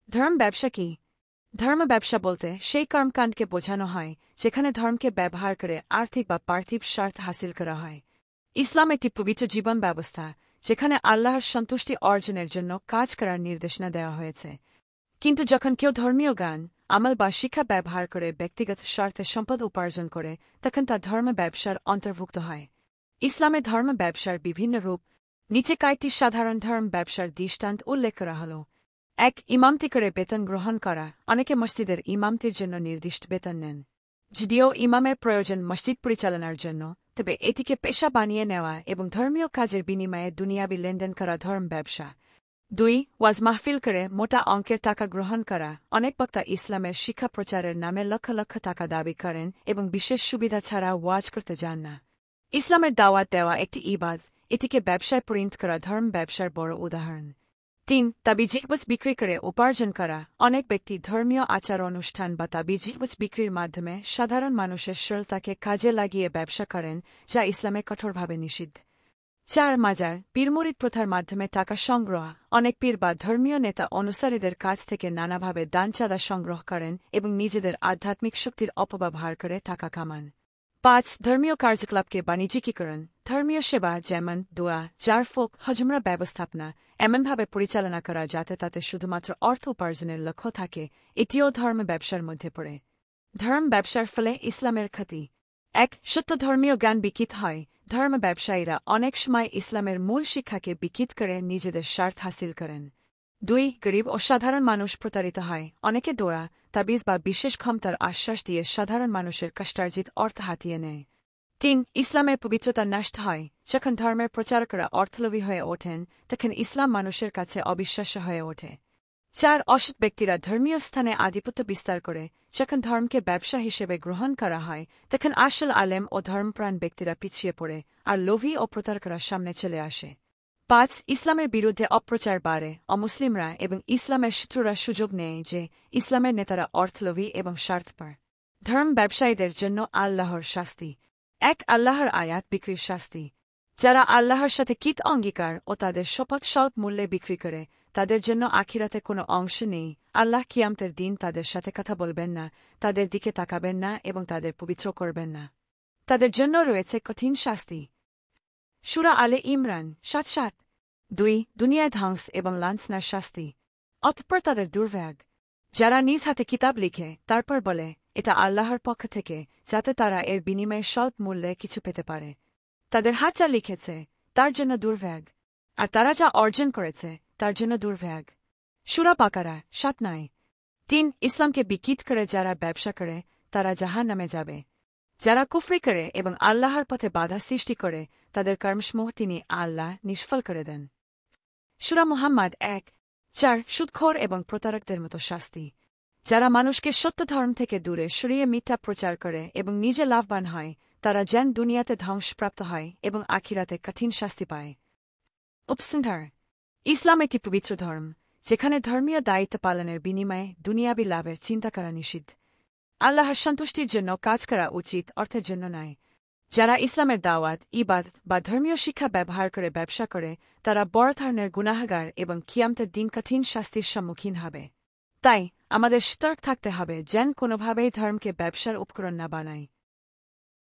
ধর্ম ব্যবসা কি? ধর্ম ব্যবসা বলতে সেই কর্মকাণ্ডকে বোঝানো হয় যেখানে ধর্মকে ব্যবহার করে আর্থিক বা পার্থিব স্বার্থ হাসিল করা হয়। ইসলাম একটি পবিত্র জীবন ব্যবস্থা যেখানে আল্লাহর সন্তুষ্টি অর্জনের জন্য কাজ করার নির্দেশনা দেওয়া হয়েছে। কিন্তু যখন কেউ ধর্মীয় জ্ঞান, আমল বা শিক্ষা ব্যবহার করে ব্যক্তিগত স্বার্থে সম্পদ উপার্জন করে তখন তা ধর্ম ব্যবসার অন্তর্ভুক্ত হয়। ইসলামে ধর্ম ব্যবসার বিভিন্ন রূপ, নিচে কয়েকটি সাধারণ ধর্ম ব্যবসার দৃষ্টান্ত উল্লেখ করা হল। ১. ইমামতি করে বেতন গ্রহণ করা। অনেকে মসজিদের ইমামতির জন্য নির্দিষ্ট বেতন নেন। যদিও ইমামের প্রয়োজন মসজিদ পরিচালনার জন্য, তবে এটিকে পেশা বানিয়ে নেওয়া এবং ধর্মীয় কাজের বিনিময়ে দুনিয়াবি লেনদেন করা ধর্ম ব্যবসা। ২. ওয়াজ মাহফিল করে মোটা অঙ্কের টাকা গ্রহণ করা। অনেক বক্তা ইসলামের শিক্ষা প্রচারের নামে লক্ষ লক্ষ টাকা দাবি করেন এবং বিশেষ সুবিধা ছাড়া ওয়াজ করতে যান না। ইসলামের দাওয়াত দেওয়া একটি ইবাদত, এটিকে ব্যবসায় পরিণত করা ধর্ম ব্যবসার বড় উদাহরণ। ৩. তাবিজ বিক্রি করে উপার্জন করা। অনেক ব্যক্তি ধর্মীয় আচার অনুষ্ঠান বা তাবিজ বিক্রির মাধ্যমে সাধারণ মানুষের সরলতাকে কাজে লাগিয়ে ব্যবসা করেন, যা ইসলামে কঠোরভাবে নিষিদ্ধ। ৪. মাজার, পীরমুরিদ প্রথার মাধ্যমে টাকা সংগ্রহ। অনেক পীর বা ধর্মীয় নেতা অনুসারীদের কাছ থেকে নানাভাবে দান চাঁদা সংগ্রহ করেন এবং নিজেদের আধ্যাত্মিক শক্তির অপব্যবহার করে টাকা কামান। ৫. ধর্মীয় কার্যকলাপকে বাণিজ্যিকীকরণ। ধর্মীয় সেবা যেমন দোয়া, জারফোক, হজমরা ব্যবস্থাপনা এমনভাবে পরিচালনা করা যাতে তাতে শুধুমাত্র অর্থ উপার্জনের লক্ষ্য থাকে, এটিও ধর্ম ব্যবসার মধ্যে পড়ে। ধর্ম ব্যবসার ফলে ইসলামের ক্ষতি। ১. সত্য ধর্মীয় জ্ঞান বিকৃত হয়। ধর্ম ব্যবসায়ীরা অনেক সময় ইসলামের মূল শিক্ষাকে বিকৃত করে নিজেদের স্বার্থ হাসিল করেন। ২. গরিব ও সাধারণ মানুষ প্রতারিত হয়। অনেকে দোয়া, তাবিজ বা বিশেষ ক্ষমতার আশ্বাস দিয়ে সাধারণ মানুষের কষ্টার্জিত অর্থ হাতিয়ে নেয়। ৩. ইসলামের পবিত্রতা নষ্ট হয়। যখন ধর্মের প্রচারকরা অর্থলোভী হয়ে ওঠেন তখন ইসলাম মানুষের কাছে অবিশ্বাস্য হয়ে ওঠে। ৪. অসৎ ব্যক্তিরা ধর্মীয় স্থানে আধিপত্য বিস্তার করে। যখন ধর্মকে ব্যবসা হিসেবে গ্রহণ করা হয় তখন আসল আলেম ও ধর্মপ্রাণ ব্যক্তিরা পিছিয়ে পড়ে আর লোভী ও প্রতারকরা সামনে চলে আসে। ৫. ইসলামের বিরুদ্ধে অপপ্রচার বাড়ে। অমুসলিমরা এবং ইসলামের শত্রুরা সুযোগ নেয় যে ইসলামের নেতারা অর্থলোভী এবং স্বার্থপর। ধর্ম ব্যবসায়ীদের জন্য আল্লাহর শাস্তি। ১. আল্লাহর আয়াত বিক্রির শাস্তি। যারা আল্লাহর সাথে কৃত অঙ্গীকার ও তাদের শপথ স্বল্প মূল্যে বিক্রি করে তাদের জন্য আখিরাতে কোনো অংশ নেই। আল্লাহ কিয়ামতের দিন তাদের সাথে কথা বলবেন না, তাদের দিকে তাকাবেন না এবং তাদের পবিত্র করবেন না। তাদের জন্য রয়েছে কঠিন শাস্তি। সূরা আলে ইমরান ৭:৭। ২. দুনিয়ায় ধ্বংস এবং লাঞ্ছনার শাস্তি। অতঃপর তাদের দুর্ভাগ। যারা নিজ হাতে কিতাব লিখে তারপর বলে এটা আল্লাহর পক্ষ থেকে, যাতে তারা এর বিনিময়ে স্বল্প মূল্যে কিছু পেতে পারে। তাদের হাত যা লিখেছে তার জন্য দুর্ভাগ, আর তারা যা অর্জন করেছে তার জন্য দুর্ভাগ। সূরা বাকারা ৭:৯। ৩. ইসলামকে বিকৃত করে যারা ব্যবসা করে তারা জাহান্নামে যাবে। যারা কুফরি করে এবং আল্লাহর পথে বাধা সৃষ্টি করে তাদের কর্মসমূহ তিনি আল্লাহ নিষ্ফল করে দেন। সূরা মুহাম্মদ ১:৪। সুদখোর এবং প্রতারকদের মতো শাস্তি। যারা মানুষকে সত্য ধর্ম থেকে দূরে সরিয়ে মিথ্যা প্রচার করে এবং নিজে লাভবান হয় তারা যেন দুনিয়াতে ধ্বংসপ্রাপ্ত হয় এবং আখিরাতে কঠিন শাস্তি পায়। উপসংহার: ইসলাম একটি পবিত্র ধর্ম যেখানে ধর্মীয় দায়িত্ব পালনের বিনিময়ে দুনিয়াবি লাভের চিন্তা করা নিষিদ্ধ। আল্লাহর সন্তুষ্টির জন্য কাজ করা উচিত, অর্থের জন্য নয়। যারা ইসলামের দাওয়াত, ইবাদত বা ধর্মীয় শিক্ষা ব্যবহার করে ব্যবসা করে তারা বড় ধরনের গুনাহগার এবং কিয়ামতের দিন কঠিন শাস্তির সম্মুখীন হবে। তাই আমাদের সতর্ক থাকতে হবে যেন কোনোভাবেই ধর্মকে ব্যবসার উপকরণ না বানাই।